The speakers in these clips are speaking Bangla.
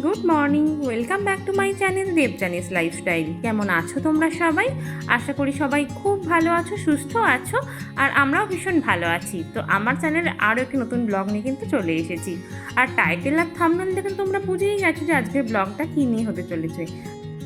Good morning, welcome back to my channel Debjani's lifestyle. কেমন আছো তোমরা সবাই? আশা করি সবাই খুব ভালো আছো, সুস্থ আছো, আর আমরাও ভীষণ ভালো আছি। তো আমার চ্যানেলে আরও একটি নতুন ব্লগ নিয়ে কিন্তু চলে এসেছি। আর টাইটেল আর থাম্বনেল দেখে তোমরা বুঝেই গেছো যে আজকের ব্লগটা কী নিয়ে হতে চলেছে।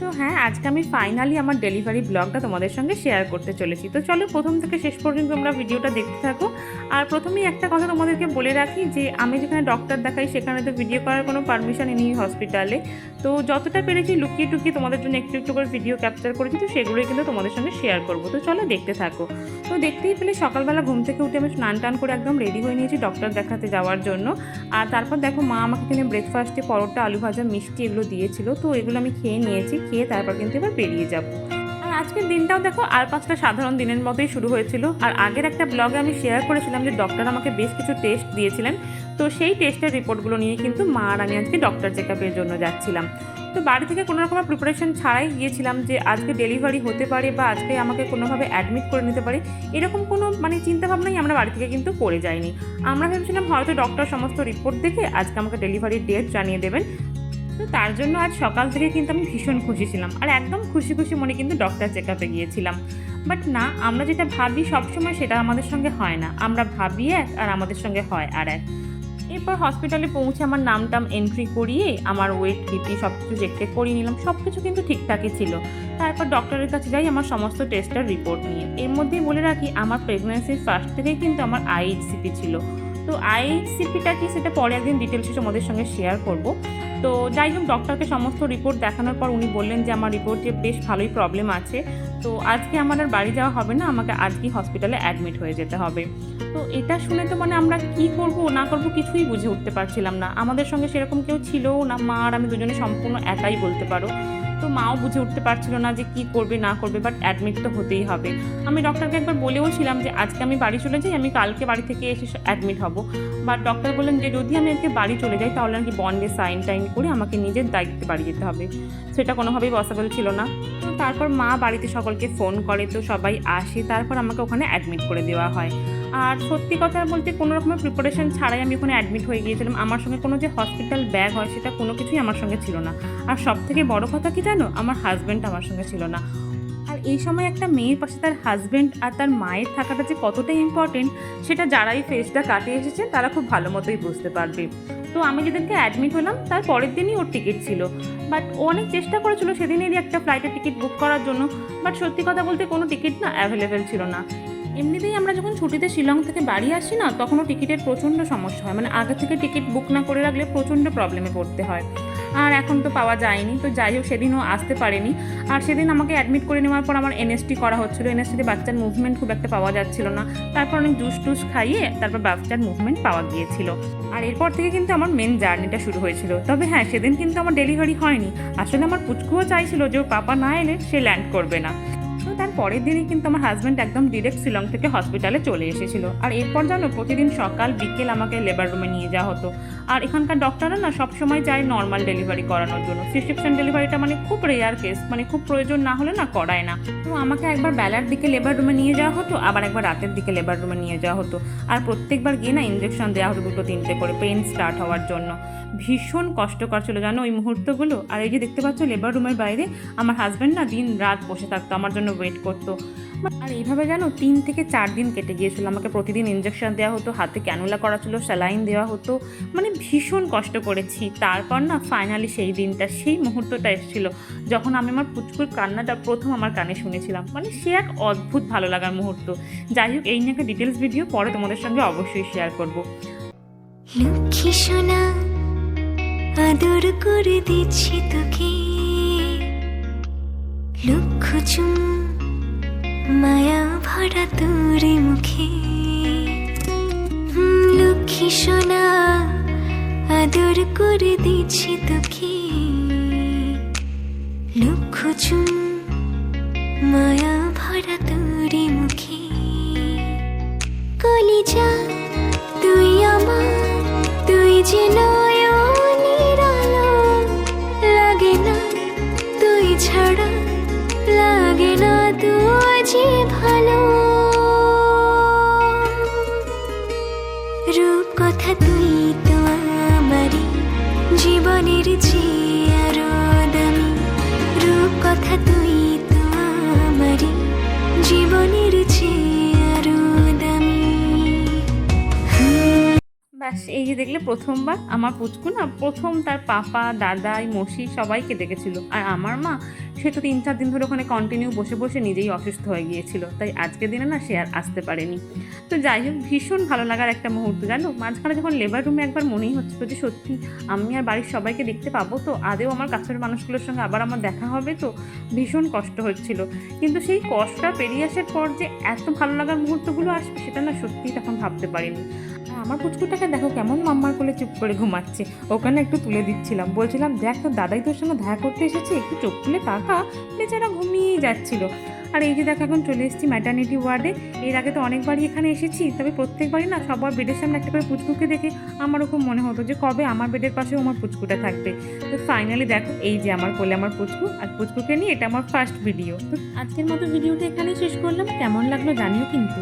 তো হ্যাঁ, আজকে আমি ফাইনালি আমার ডেলিভারি ব্লগটা তোমাদের সঙ্গে শেয়ার করতে চলেছি। তো চলো প্রথম থেকে শেষ পর্যন্ত তোমরা ভিডিওটা দেখতে থাকো। আর প্রথমেই একটা কথা তোমাদেরকে বলে রাখি যে আমি যেখানে ডক্টর দেখাই সেখানে তো ভিডিও করার কোনো পারমিশন নেই হসপিটালে। তো যতটা পেরেছি লুকিয়ে টুকিয়ে তোমাদের জন্য একটু একটু করে ভিডিও ক্যাপচার করেছি, তো সেগুলোই কিন্তু তোমাদের সঙ্গে শেয়ার করবো। তো চলো দেখতে থাকো। তো দেখতেই পেলে সকালবেলা ঘুম থেকে উঠে আমি স্নান টান করে একদম রেডি হয়ে নিয়েছি ডক্টর দেখাতে যাওয়ার জন্য। আর তারপর দেখো মা আমাকে এখানে ব্রেকফাস্টে পরোটা, আলু ভাজা, মিষ্টি এগুলো দিয়েছিল। তো এগুলো আমি খেয়ে নিয়েছি, খেয়ে তারপর কিন্তু এবার বেরিয়ে যাব। আর আজকের দিনটাও দেখো আর 5টা সাধারণ দিনের মতোই শুরু হয়েছিল। আর আগের একটা ব্লগে আমি শেয়ার করেছিলাম যে ডক্টর আমাকে বেশ কিছু টেস্ট দিয়েছিলেন। তো সেই টেস্টের রিপোর্টগুলো নিয়ে কিন্তু মা আর আমি আজকে ডক্টর চেকআপের জন্য যাচ্ছিলাম। তো বাড়ি থেকে কোনো রকমের প্রিপারেশন ছাড়াই গিয়েছিলাম যে আজকে ডেলিভারি হতে পারে বা আজকে আমাকে কোনোভাবে অ্যাডমিট করে নিতে পারে, এরকম কোনো চিন্তাভাবনাই আমরা বাড়ি থেকে কিন্তু করে যাইনি। আমরা ভেবেছিলাম হয়তো ডক্টর সমস্ত রিপোর্ট দেখে আজকে আমাকে ডেলিভারির ডেট জানিয়ে দেবেন। তো তার জন্য আজ সকাল থেকে কিন্তু আমি ভীষণ খুশি ছিলাম আর একদম খুশি খুশি মনে কিন্তু ডক্টর চেকআপে গিয়েছিলাম। বাট না, আমরা যেটা ভাবি সবসময় সেটা আমাদের সঙ্গে হয় না। আমরা ভাবি এক আর আমাদের সঙ্গে হয় আর এক। এরপর হসপিটালে পৌঁছে আমার নামটাম এন্ট্রি করিয়ে আমার ওয়েট, বিপি সব কিছু চেক করিয়ে নিলাম। সব কিছু কিন্তু ঠিকঠাকই ছিল। তারপর ডক্টরের কাছে যাই আমার সমস্ত টেস্টের রিপোর্ট নিয়ে। এর মধ্যেই বলে রাখি আমার প্রেগন্যান্সির ফার্স্ট থেকেই কিন্তু আমার আইএইচসিপি ছিল। তো আইএইচসিপিটা কি সেটা পরে একদিন ডিটেলসে তোমাদের সঙ্গে শেয়ার করব। তো যাই হোক, ডক্টরকে সমস্ত রিপোর্ট দেখানোর পর উনি বললেন যে আমার রিপোর্টে বেশ ভালোই প্রবলেম আছে। তো আজকে আমার আর বাড়ি যাওয়া হবে না, আমাকে আজকেই হসপিটালে অ্যাডমিট হয়ে যেতে হবে। তো এটা শুনে তো আমরা কি করব না করব কিছুই বুঝে উঠতে পারছিলাম না। আমাদের সঙ্গে সেরকম কেউ ছিলও না, মা আর আমি দুজনে সম্পূর্ণ একাই বলতে পারো। তো মাও বুঝে উঠতে পারছিল না যে কি করবে না করবে, বাট অ্যাডমিট তো হতেই হবে। আমি ডক্টরকে একবার বলেও ছিলাম যে আজকে আমি বাড়ি চলে যাই, আমি কালকে বাড়ি থেকে এসে অ্যাডমিট হব। বাট ডক্টর বললেন যে যদি আমি আজকে বাড়ি চলে যাই তাহলে নাকি বন্ডে সাইন টাইন করে আমাকে নিজের দায়িত্বে বাড়ি যেতে হবে। সেটা কোনোভাবেই পসিবল ছিল না। তারপর মা বাড়িতে সকলকে ফোন করে, তো সবাই আসে, তারপর আমাকে ওখানে অ্যাডমিট করে দেওয়া হয়। আর সত্যি কথা বলতে কোনো রকমের প্রিপারেশন ছাড়াই আমি ওখানে অ্যাডমিট হয়ে গিয়েছিলাম। আমার সঙ্গে কোনো যে হসপিটাল ব্যাগ হয় সেটা কোনো কিছুই আমার সঙ্গে ছিল না। আর সব থেকে বড় কথা কি জানো, আমার হাজব্যান্ড আমার সঙ্গে ছিল না। আর এই সময় একটা মেয়ের পাশে তার হাজব্যান্ড আর তার মায়ের থাকাটা যে কতটা ইম্পর্টেন্ট সেটা যারাই ফেসটা কাটে এসেছে তারা খুব ভালো মতোই বুঝতে পারবে। তো আমি যেদিনকে অ্যাডমিট হলাম তার পরের দিনই ওর টিকিট ছিল। বাট ও অনেক চেষ্টা করেছিল সেদিনেরই একটা ফ্লাইটের টিকিট বুক করার জন্য। বাট সত্যি কথা বলতে কোনো টিকিট না অ্যাভেলেবেল ছিল না। এমনিতেই আমরা যখন ছুটিতে শিলং থেকে বাড়ি আসি না, তখনও টিকিটের প্রচণ্ড সমস্যা হয়। আগে থেকে টিকিট বুক না করে রাখলে প্রচণ্ড প্রবলেমে পড়তে হয়। আর এখন তো পাওয়া যায়নি। তো যাই হোক, সেদিনও আসতে পারেনি। আর সেদিন আমাকে অ্যাডমিট করে নেওয়ার পর আমার এনএসটি করা হচ্ছিলো। এনএসটিতে বাচ্চার মুভমেন্ট খুব একটা পাওয়া যাচ্ছিল না। তারপর অনেক জুস টুস খাইয়ে তারপর বাচ্চার মুভমেন্ট পাওয়া গিয়েছিল। আর এরপর থেকে কিন্তু আমার মেন জার্নিটা শুরু হয়েছিল। তবে হ্যাঁ, সেদিন কিন্তু আমার ডেলিভারি হয়নি। আসলে আমার পুচকুও চাইছিল যে ওর পাপা না এলে সে ল্যান্ড করবে না। তো তার পরের দিনই কিন্তু আমার হাজব্যান্ড একদম ডিরেক্ট শিলং থেকে হসপিটালে চলে এসেছিলো। আর এরপর জানো, প্রতিদিন সকাল বিকেল আমাকে লেবার রুমে নিয়ে যাওয়া হতো। আর এখানকার ডক্টররা না সবসময় চায় নর্মাল ডেলিভারি করানোর জন্য। সিসেকশন ডেলিভারিটা খুব রেয়ার কেস, খুব প্রয়োজন না হলে না করায় না। তো আমাকে একবার বেলার দিকে লেবার রুমে নিয়ে যাওয়া হতো, আবার একবার রাতের দিকে লেবার রুমে নিয়ে যাওয়া হতো। আর প্রত্যেকবার গিয়ে না ইঞ্জেকশন দেওয়া হতো 2-3টে করে পেন স্টার্ট হওয়ার জন্য। ভীষণ কষ্টকর ছিল জানো ওই মুহূর্তগুলো। আর এই যে দেখতে পাচ্ছ লেবার রুমের বাইরে আমার হাজব্যান্ড না দিন রাত বসে থাকতো, আমার জন্য ওয়েট করতো। আর এইভাবে জানো 3 থেকে 4 দিন কেটে গিয়েছিল। আমাকে প্রতিদিন ইঞ্জেকশন দেওয়া হতো, হাতে ক্যানুলা করা ছিল, স্যালাইন দেওয়া হতো। ভীষণ কষ্ট করেছি। তারপর না ফাইনালি সেই দিনটা, সেই মুহূর্তটা এসেছিল যখন আমি আমার পুচকুর কান্নাটা প্রথম আমার কানে শুনেছিলাম। সে এক অদ্ভুত ভালো লাগার মুহূর্ত। যাই হোক, এই নিয়ে একটা ডিটেলস ভিডিও পরে তোমাদের সঙ্গে অবশ্যই শেয়ার করবো। লক্ষ্মী সোনা আদর করে দিচ্ছি তোকে, লক্ষ চুম মায়া ভরা তোর মুখে। লক্ষ্মী সোনা আদর করে দিচ্ছি তোকে, লক্ষ চুম মায়া ভরা তোর মুখে। কলিজা তুই আমার, তুই যে নয়নের আলো, লাগে না তুই ছাড়া, লাগে না তুই যে ভালো। রূপ কথা তুই তো আমারই জীবনের চেয়ে কথা তুই তো আমারই জীবনের চেয়ে আরো দামি। ব্যাস এই যে দেখলে প্রথমবার আমার পুচকু না প্রথম তার পাপা দাদাই মসি সবাইকে দেখেছিল। আর আমার মা সে তো 3-4 দিন ধরে ওখানে কন্টিনিউ বসে বসে নিজেই অসুস্থ হয়ে গিয়েছিল, তাই আজকের দিনে না সে আর আসতে পারেনি। তো যাই হোক, ভীষণ ভালো লাগার একটা মুহূর্ত জানো। মাঝখানে যখন লেবার রুমে একবার মনেই হচ্ছিল যে সত্যি আমি আর বাড়ির সবাইকে দেখতে পাবো তো, আদেও আমার কাছের মানুষগুলোর সঙ্গে আবার আমার দেখা হবে তো, ভীষণ কষ্ট হচ্ছিল। কিন্তু সেই কষ্টটা পেরিয়ে আসার পর যে এত ভালো লাগার মুহূর্তগুলো আসবে সেটা না সত্যিই তখন ভাবতে পারিনি। আর আমার পুচকুটাকে দেখো কেমন মাম্মার কোলে চুপ করে ঘুমাচ্ছে। ওখানে একটু তুলে দিচ্ছিলাম, বলছিলাম দেখ তোর দাদাই তোর সঙ্গে দেখা করতে এসেছে, একটু চোখ খুলে তাকা। বেচারা ঘুমিয়েই যাচ্ছিল। আর এই যে দেখো এখন চলে এসেছি ম্যাটার্নিটি ওয়ার্ডে। এর আগে তো অনেকবারই এখানে এসেছি, তবে প্রত্যেকবারই না সবার বেডের সামনে একটা করে পুচকুকে দেখে আমারও খুব মনে হতো যে কবে আমার বেডের পাশেও আমার পুচকুটা থাকবে। তো ফাইনালি দেখো এই যে আমার কোলে আমার পুচকু, আর পুচকুকে নিয়ে এটা আমার ফার্স্ট ভিডিও। তো আজকের মতো ভিডিওটা এখানেই শেষ করলাম। কেমন লাগলো জানিও কিন্তু।